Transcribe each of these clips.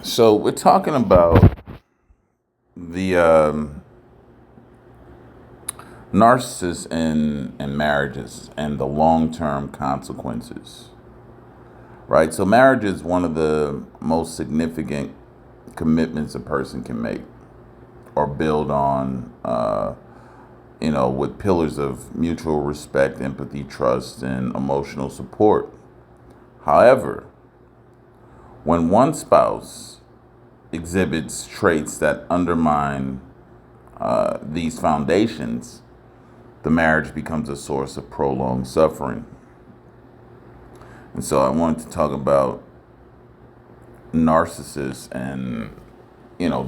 So we're talking about the narcissists in marriages and the long-term consequences, right? So marriage is one of the most significant commitments a person can make or build on, with pillars of mutual respect, empathy, trust, and emotional support. However, when one spouse exhibits traits that undermine these foundations, the marriage becomes a source of prolonged suffering. And so I wanted to talk about narcissists and,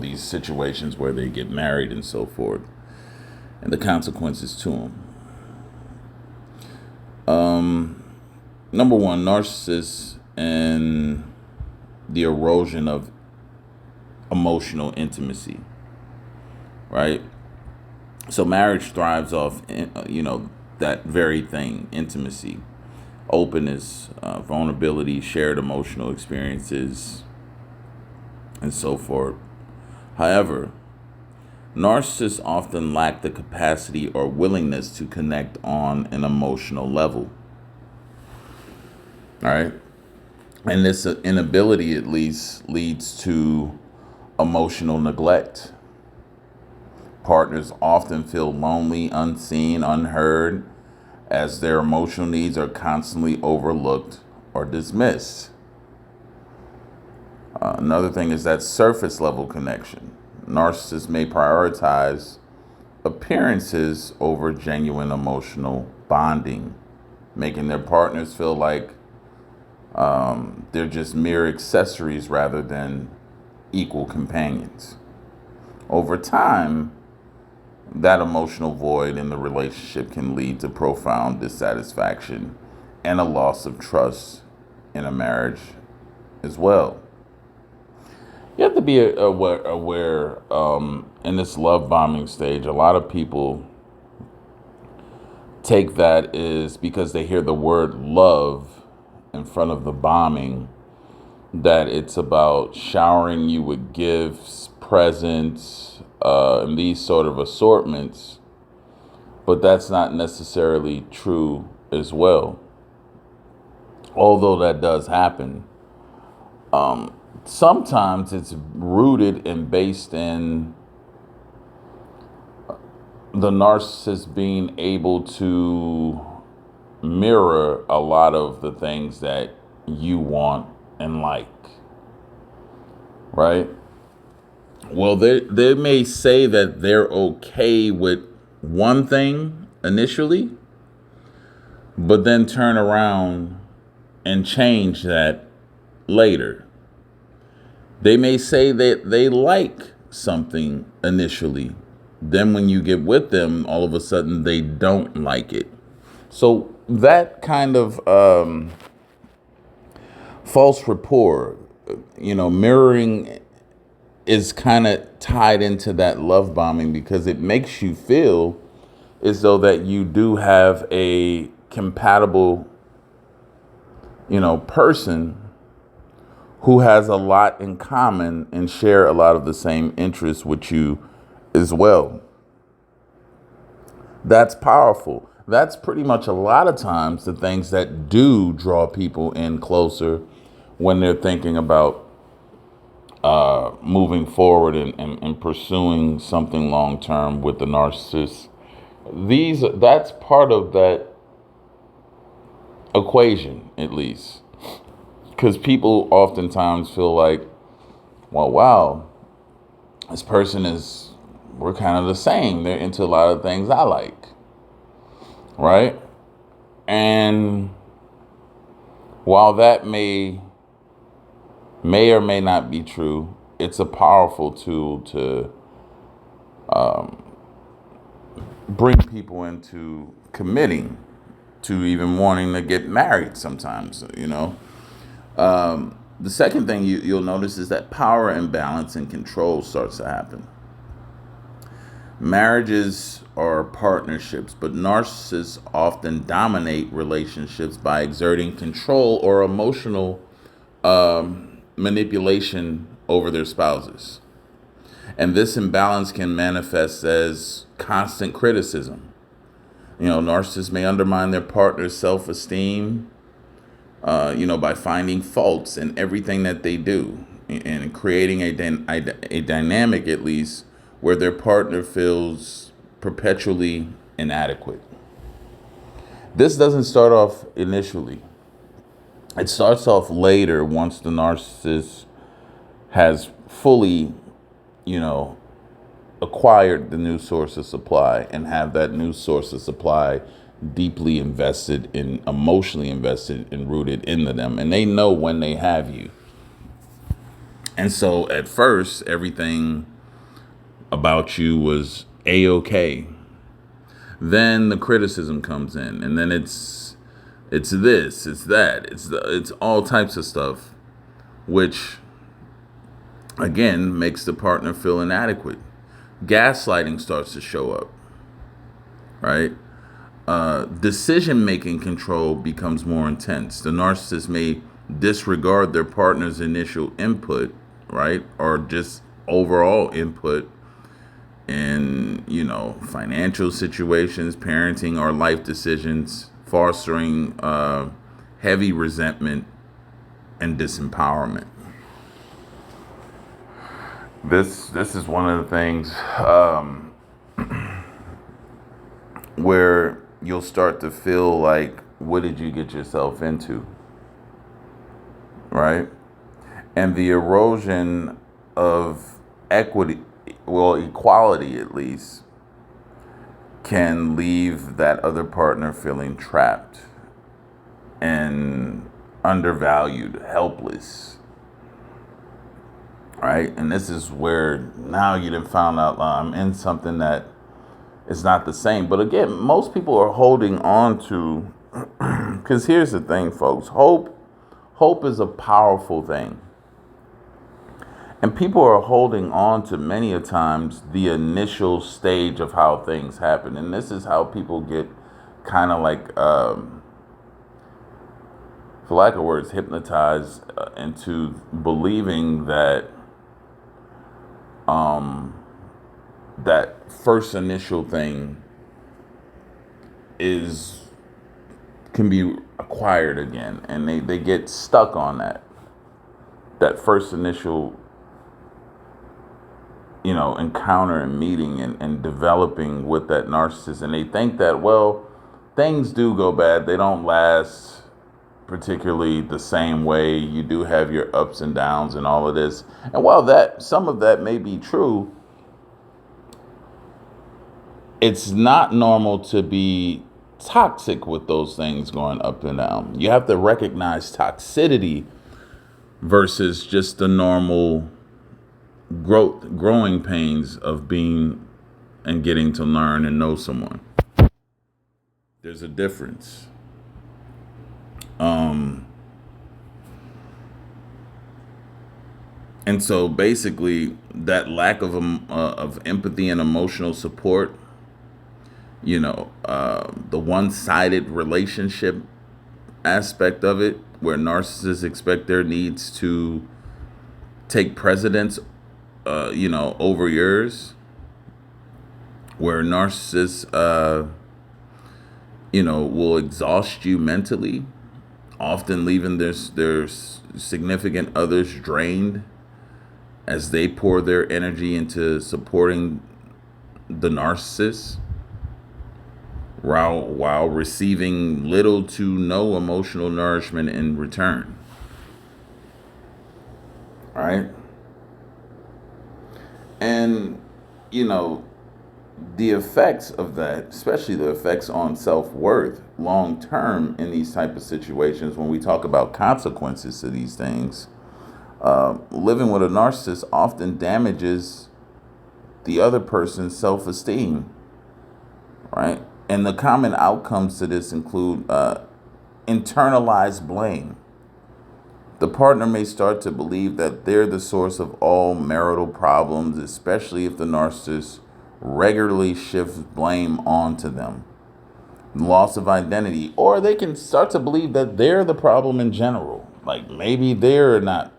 these situations where they get married and so forth, and the consequences to them. Number one, narcissists and the erosion of emotional intimacy, right? So marriage thrives off, that very thing: intimacy, openness, vulnerability, shared emotional experiences, and so forth. However, narcissists often lack the capacity or willingness to connect on an emotional level, right? And this inability, at least, leads to emotional neglect. Partners often feel lonely, unseen, unheard, as their emotional needs are constantly overlooked or dismissed. Another thing is that surface level connection. Narcissists may prioritize appearances over genuine emotional bonding, making their partners feel like they're just mere accessories rather than equal companions. Over time, that emotional void in the relationship can lead to profound dissatisfaction and a loss of trust in a marriage as well. You have to be aware in this love bombing stage. A lot of people take that is because they hear the word love in front of the bombing, that it's about showering you with gifts, presents, and these sort of assortments. But that's not necessarily true as well. Although that does happen, sometimes it's rooted and based in the narcissist being able to mirror a lot of the things that you want and like, right? Well, they may say that they're okay with one thing initially, but then turn around and change that later. They may say that they like something initially, then when you get with them, all of a sudden they don't like it. So that kind of false rapport, mirroring is kind of tied into that love bombing, because it makes you feel as though that you do have a compatible, person who has a lot in common and share a lot of the same interests with you as well. That's powerful. That's pretty much a lot of times the things that do draw people in closer when they're thinking about moving forward and pursuing something long term with the narcissist. That's part of that equation, at least, because people oftentimes feel like, well, wow, this person we're kind of the same. They're into a lot of things I like, right? And while that may or may not be true, it's a powerful tool to bring people into committing to even wanting to get married sometimes, The second thing you'll notice is that power imbalance and control starts to happen. Marriages are partnerships, but narcissists often dominate relationships by exerting control or emotional manipulation over their spouses. And this imbalance can manifest as constant criticism. Narcissists may undermine their partner's self-esteem, by finding faults in everything that they do and creating a dynamic, at least, where their partner feels perpetually inadequate. This doesn't start off initially. It starts off later once the narcissist has fully, acquired the new source of supply and have that new source of supply deeply invested in, emotionally invested and rooted into them. And they know when they have you. And so at first, everything about you was A-okay. Then the criticism comes in, and then it's this, it's that, it's all types of stuff, which again makes the partner feel inadequate. Gaslighting starts to show up, right? Decision-making control becomes more intense. The narcissist may disregard their partner's initial input, right? Or just overall input in, financial situations, parenting, or life decisions, fostering heavy resentment and disempowerment. This is one of the things where you'll start to feel like, what did you get yourself into? Right? And the erosion of equity, equality at least, can leave that other partner feeling trapped and undervalued, helpless. Right? And this is where now you done found out I'm in something that is not the same. But again, most people are holding on to, because here's the thing, folks, hope is a powerful thing. And people are holding on to many a times the initial stage of how things happen. And this is how people get kind of like, for lack of words, hypnotized into believing that that first initial thing can be acquired again, and they get stuck on that first initial encounter and meeting and developing with that narcissist. And they think that, well, things do go bad, they don't last particularly the same way. You do have your ups and downs and all of this. And while that some of that may be true, it's not normal to be toxic with those things going up and down. You have to recognize toxicity versus just the normal growing pains of being and getting to learn and know someone. There's a difference. And so basically that lack of empathy and emotional support, the one-sided relationship aspect of it, where narcissists expect their needs to take precedence, over yours, where narcissists, will exhaust you mentally, often leaving their significant others drained as they pour their energy into supporting the narcissist, while receiving little to no emotional nourishment in return. Right? And, the effects of that, especially the effects on self-worth long term in these type of situations, when we talk about consequences to these things, living with a narcissist often damages the other person's self-esteem, right? And the common outcomes to this include internalized blame. The partner may start to believe that they're the source of all marital problems, especially if the narcissist regularly shifts blame onto them. Loss of identity, or they can start to believe that they're the problem in general. Like maybe they're not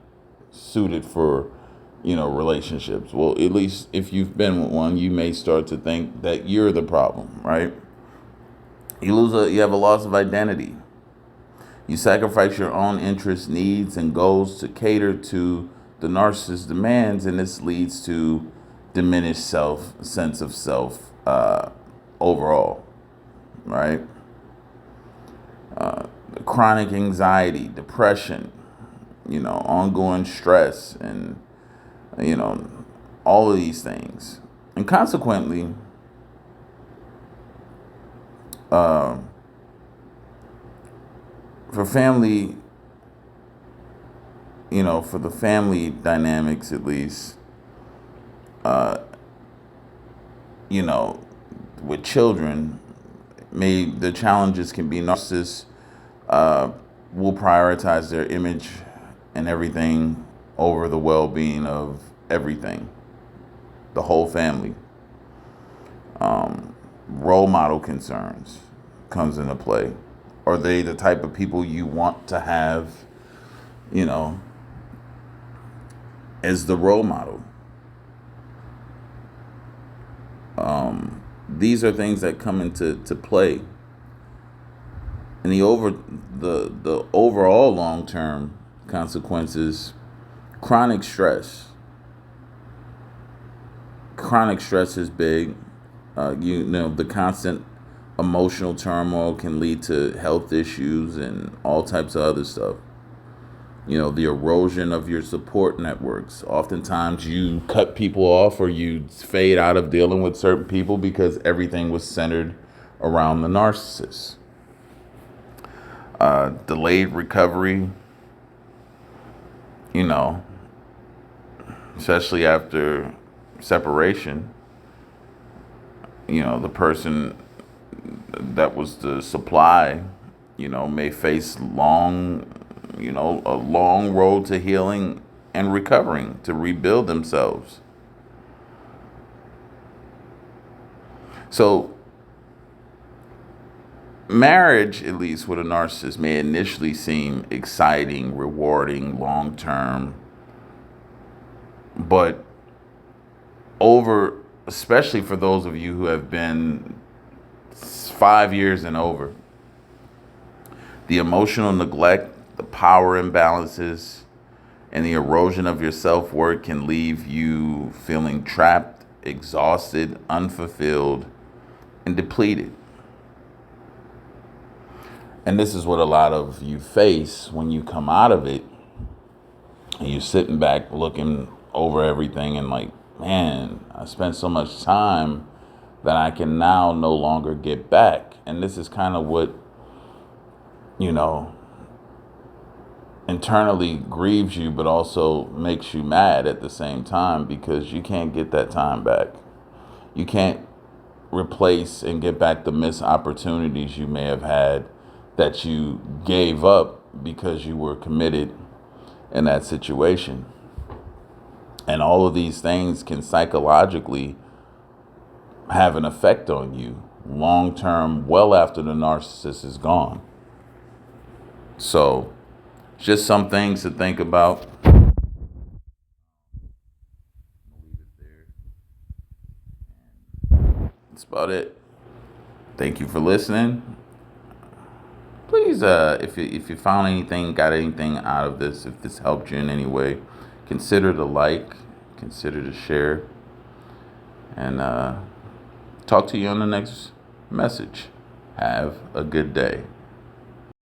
suited for relationships. Well, at least if you've been with one, you may start to think that you're the problem, right? You have a loss of identity. You sacrifice your own interests, needs, and goals to cater to the narcissist's demands, and this leads to diminished sense of self overall, right? Chronic anxiety, depression, ongoing stress, and all of these things, and consequently, for family, for the family dynamics at least, with children, the challenges can be narcissists will prioritize their image and everything over the well-being of everything, the whole family. Role model concerns comes into play. Are they the type of people you want to have, as the role model? These are things that come into play. And the overall long-term consequences, chronic stress. Chronic stress is big. The constant emotional turmoil can lead to health issues and all types of other stuff. The erosion of your support networks. Oftentimes you cut people off or you fade out of dealing with certain people because everything was centered around the narcissist. Delayed recovery, especially after separation. The person that was the supply, may face a long road to healing and recovering to rebuild themselves. So, marriage, at least with a narcissist, may initially seem exciting, rewarding, long-term, but especially for those of you who have been 5 years and over, the emotional neglect, the power imbalances, and the erosion of your self-worth can leave you feeling trapped, exhausted, unfulfilled, and depleted. And this is what a lot of you face when you come out of it, and you're sitting back looking over everything and like, man, I spent so much time that I can now no longer get back. And this is kind of what, internally grieves you, but also makes you mad at the same time, because you can't get that time back. You can't replace and get back the missed opportunities you may have had that you gave up because you were committed in that situation. And all of these things can psychologically have an effect on you long term, well after the narcissist is gone. So, just some things to think about. That's about it. Thank you for listening. Please, if you found anything, got anything out of this, if this helped you in any way, consider to like, consider to share, and talk to you on the next message. Have a good day.